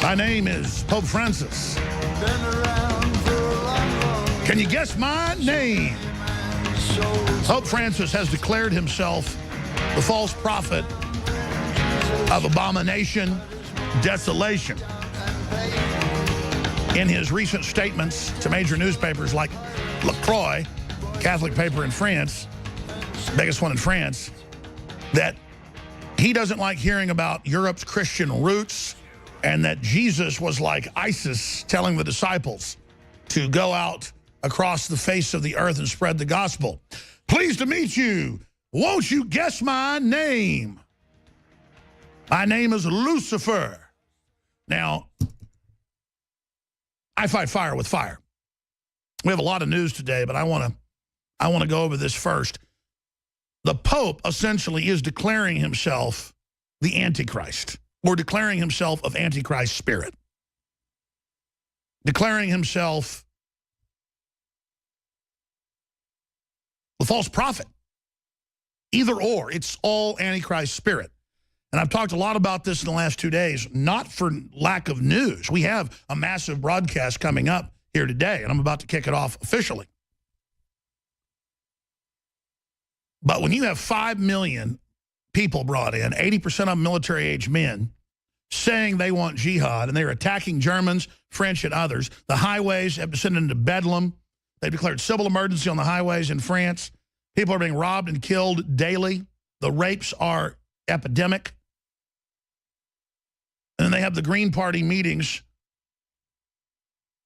My name is Pope Francis. Can you guess my name? Pope Francis has declared himself the false prophet of abomination, desolation. In his recent statements to major newspapers like La Croix, Catholic paper in France, biggest one in France, that he doesn't like hearing about Europe's Christian roots and that Jesus was like ISIS telling the disciples to go out across the face of the earth and spread the gospel. Pleased to meet you. Won't you guess my name? My name is Lucifer. Now, I fight fire with fire. We have a lot of news today, but I want to go over this first. The Pope essentially is declaring himself the Antichrist, or declaring himself of Antichrist spirit, declaring himself the false prophet. Either or, it's all Antichrist spirit. And I've talked a lot about this in the last 2 days, not for lack of news. We have a massive broadcast coming up here today, and I'm about to kick it off officially. But when you have 5 million people brought in, 80% of them military-age men, saying they want jihad, and they're attacking Germans, French, and others, the highways have descended into bedlam. They've declared civil emergency on the highways in France. People are being robbed and killed daily. The rapes are epidemic. And then they have the Green Party meetings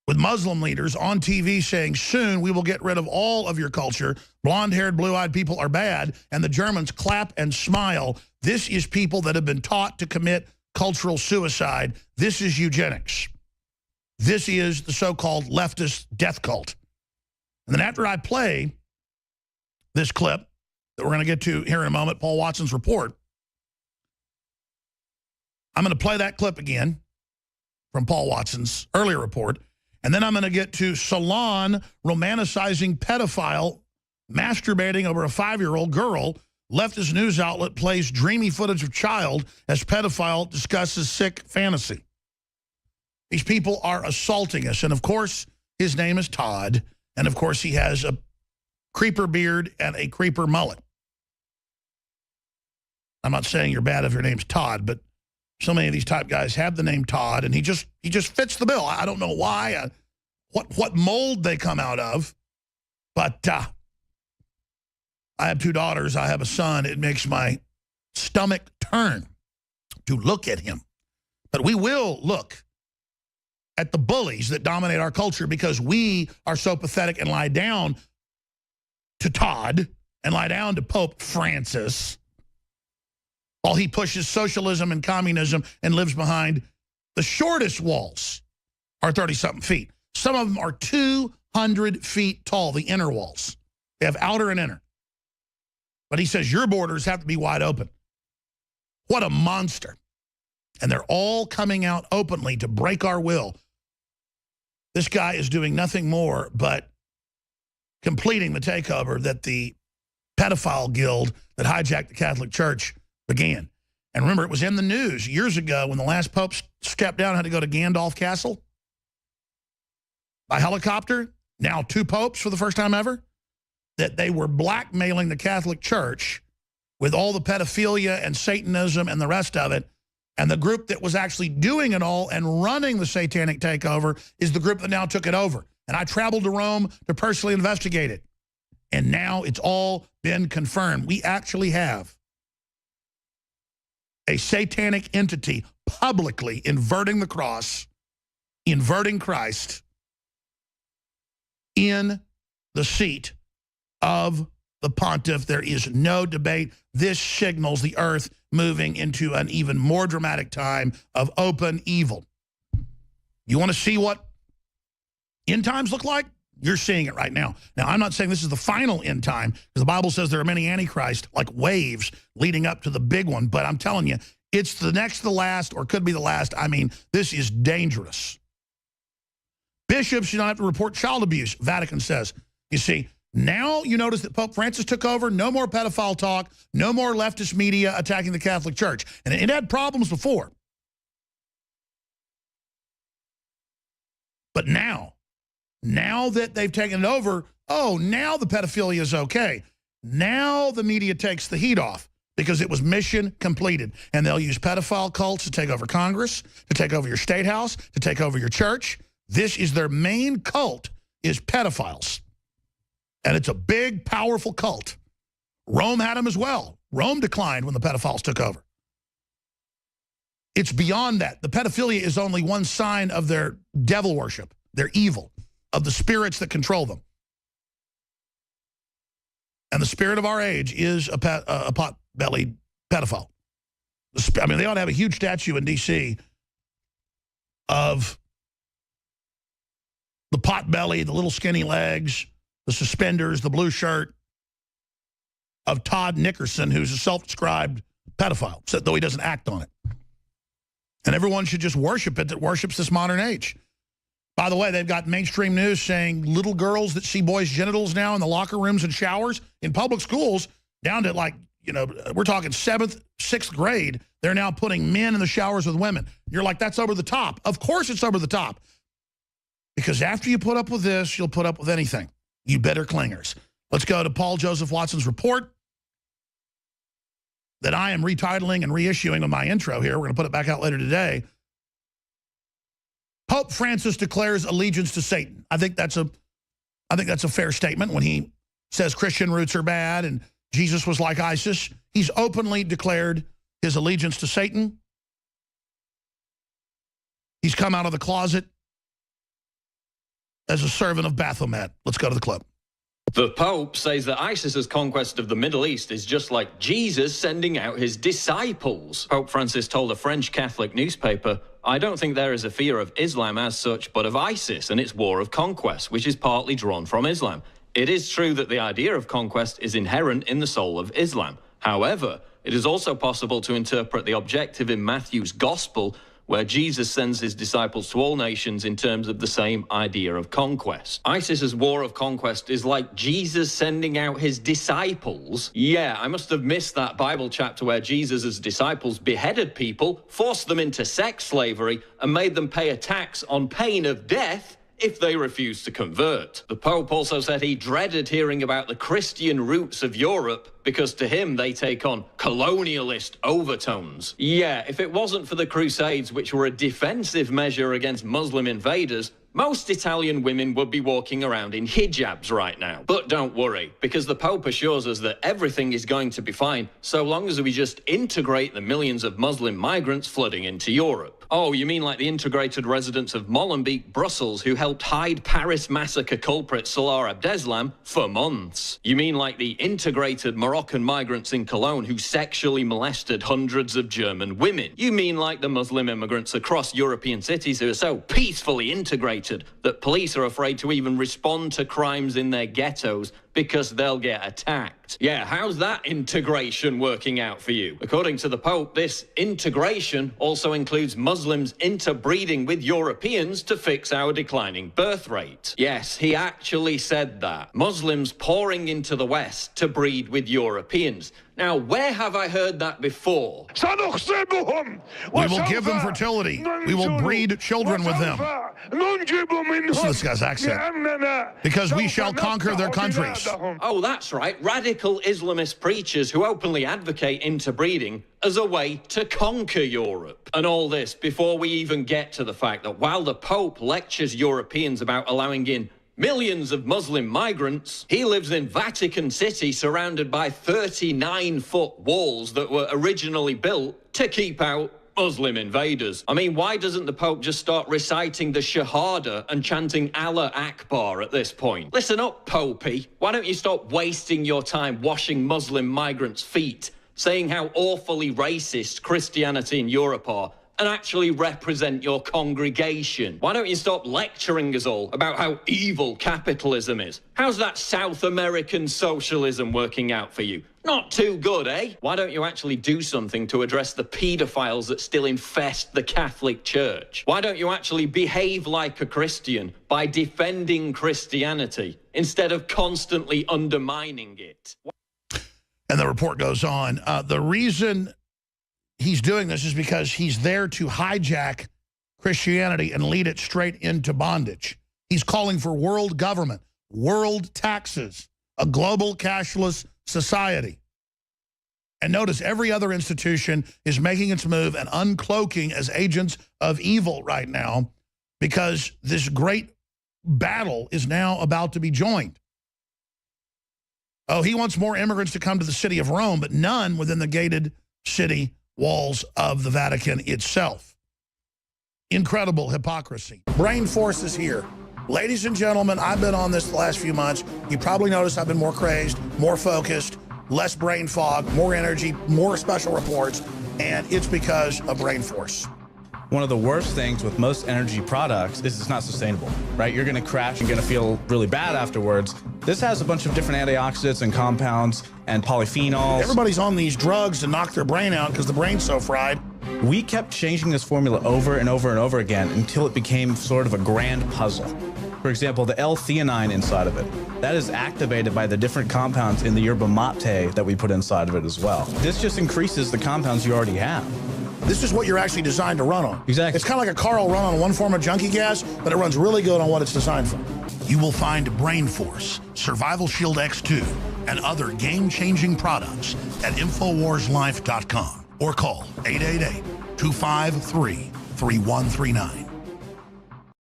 with Muslim leaders on TV saying, soon we will get rid of all of your culture. Blonde-haired, blue-eyed people are bad. And the Germans clap and smile. This is people that have been taught to commit cultural suicide. This is eugenics. This is the so-called leftist death cult. And then after I play this clip that we're going to get to here in a moment, Paul Watson's report, I'm going to play that clip again from Paul Watson's earlier report, and then I'm going to get to Salon romanticizing pedophile masturbating over a 5-year-old girl. Leftist news outlet plays dreamy footage of child as pedophile discusses sick fantasy. These people are assaulting us, and of course, his name is Todd, and of course, he has a creeper beard and a creeper mullet. I'm not saying you're bad if your name's Todd, but so many of these type guys have the name Todd, and he just fits the bill. I don't know why, what mold they come out of, but I have 2 daughters. I have a son. It makes my stomach turn to look at him. But we will look at the bullies that dominate our culture because we are so pathetic and lie down to Todd and lie down to Pope Francis while he pushes socialism and communism and lives behind the shortest walls are 30-something feet. Some of them are 200 feet tall, the inner walls. They have outer and inner. But he says your borders have to be wide open. What a monster. And they're all coming out openly to break our will. This guy is doing nothing more but completing the takeover that the pedophile guild that hijacked the Catholic Church began. And remember, it was in the news years ago when the last pope stepped down and had to go to Gandalf Castle by helicopter. Now 2 popes for the first time ever. That they were blackmailing the Catholic Church with all the pedophilia and Satanism and the rest of it. And the group that was actually doing it all and running the satanic takeover is the group that now took it over. And I traveled to Rome to personally investigate it. And now it's all been confirmed. We actually have a satanic entity publicly inverting the cross, inverting Christ in the seat of the pontiff. There is no debate. This signals the earth moving into an even more dramatic time of open evil. You want to see what end times look like? You're seeing it right now. Now, I'm not saying this is the final end time, because the Bible says there are many antichrists, like waves, leading up to the big one. But I'm telling you, it's the next to the last, or could be the last. I mean, this is dangerous. Bishops should not have to report child abuse, Vatican says. You see, Now you notice that Pope Francis took over. No more pedophile talk. No more leftist media attacking the Catholic Church. And it had problems before. But now that they've taken it over, oh, now the pedophilia is okay. Now the media takes the heat off because it was mission completed. And they'll use pedophile cults to take over Congress, to take over your state house, to take over your church. This is their main cult, is pedophiles. And it's a big, powerful cult. Rome had them as well. Rome declined when the pedophiles took over. It's beyond that. The pedophilia is only one sign of their devil worship, their evil, of the spirits that control them. And the spirit of our age is a pot-bellied pedophile. I mean, they ought to have a huge statue in D.C. of the pot-belly, the little skinny legs, the suspenders, the blue shirt of Todd Nickerson, who's a self-described pedophile, though he doesn't act on it. And everyone should just worship it that worships this modern age. By the way, they've got mainstream news saying little girls that see boys' genitals now in the locker rooms and showers in public schools, down to like, you know, we're talking 7th, 6th grade, they're now putting men in the showers with women. You're like, that's over the top. Of course it's over the top. Because after you put up with this, you'll put up with anything. You better clingers. Let's go to Paul Joseph Watson's report that I am retitling and reissuing on my intro here. We're going to put it back out later today. Pope Francis declares allegiance to Satan. I think that's a fair statement when he says Christian roots are bad and Jesus was like ISIS. He's openly declared his allegiance to Satan. He's come out of the closet as a servant of Baphomet. Let's go to the clip. The Pope says that ISIS's conquest of the Middle East is just like Jesus sending out his disciples. Pope Francis told a French Catholic newspaper, "I don't think there is a fear of Islam as such, but of ISIS and its war of conquest, which is partly drawn from Islam. It is true that the idea of conquest is inherent in the soul of Islam. However, it is also possible to interpret the objective in Matthew's Gospel, where Jesus sends his disciples to all nations in terms of the same idea of conquest. ISIS's war of conquest is like Jesus sending out his disciples. Yeah, I must have missed that Bible chapter where Jesus' disciples beheaded people, forced them into sex slavery, and made them pay a tax on pain of death if they refused to convert. The Pope also said he dreaded hearing about the Christian roots of Europe because to him they take on colonialist overtones. Yeah, if it wasn't for the Crusades, which were a defensive measure against Muslim invaders, most Italian women would be walking around in hijabs right now. But don't worry, because the Pope assures us that everything is going to be fine so long as we just integrate the millions of Muslim migrants flooding into Europe. Oh, you mean like the integrated residents of Molenbeek, Brussels, who helped hide Paris massacre culprit Salah Abdeslam for months? You mean like the integrated Moroccan migrants in Cologne who sexually molested hundreds of German women? You mean like the Muslim immigrants across European cities who are so peacefully integrated that police are afraid to even respond to crimes in their ghettos because they'll get attacked? Yeah, how's that integration working out for you? According to the Pope, this integration also includes Muslims interbreeding with Europeans to fix our declining birth rate. Yes, he actually said that. Muslims pouring into the West to breed with Europeans. Now, where have I heard that before? We will give them fertility. We will breed children with them. Listen to this guy's accent. Because we shall conquer their countries. Oh, that's right. Radical Islamist preachers who openly advocate interbreeding as a way to conquer Europe. And all this before we even get to the fact that while the Pope lectures Europeans about allowing in millions of Muslim migrants, he lives in Vatican City surrounded by 39-foot walls that were originally built to keep out Muslim invaders. I mean, why doesn't the Pope just start reciting the Shahada and chanting Allah Akbar at this point? Listen up, Popey. Why don't you stop wasting your time washing Muslim migrants' feet, saying how awfully racist Christianity in Europe are, and actually represent your congregation? Why don't you stop lecturing us all about how evil capitalism is? How's that South American socialism working out for you? Not too good, eh? Why don't you actually do something to address the paedophiles that still infest the Catholic Church? Why don't you actually behave like a Christian by defending Christianity instead of constantly undermining it? And the report goes on. The reason he's doing this is because he's there to hijack Christianity and lead it straight into bondage. He's calling for world government, world taxes, a global cashless society. And notice every other institution is making its move and uncloaking as agents of evil right now, because this great battle is now about to be joined. Oh, he wants more immigrants to come to the city of Rome, but none within the gated city walls of the Vatican itself. Incredible hypocrisy. Brain Force is here. Ladies and gentlemen, I've been on this the last few months. You probably noticed I've been more crazed, more focused, less brain fog, more energy, more special reports, and it's because of Brain Force. One of the worst things with most energy products is it's not sustainable, right? You're gonna crash and gonna feel really bad afterwards. This has a bunch of different antioxidants and compounds and polyphenols. Everybody's on these drugs to knock their brain out because the brain's so fried. We kept changing this formula over and over and over again until it became sort of a grand puzzle. For example, the L-theanine inside of it, that is activated by the different compounds in the yerba mate that we put inside of it as well. This just increases the compounds you already have. This is what you're actually designed to run on. Exactly. It's kind of like a car will run on one form of junkie gas, but it runs really good on what it's designed for. You will find Brain Force, Survival Shield X2, and other game-changing products at InfoWarsLife.com or call 888-253-3139.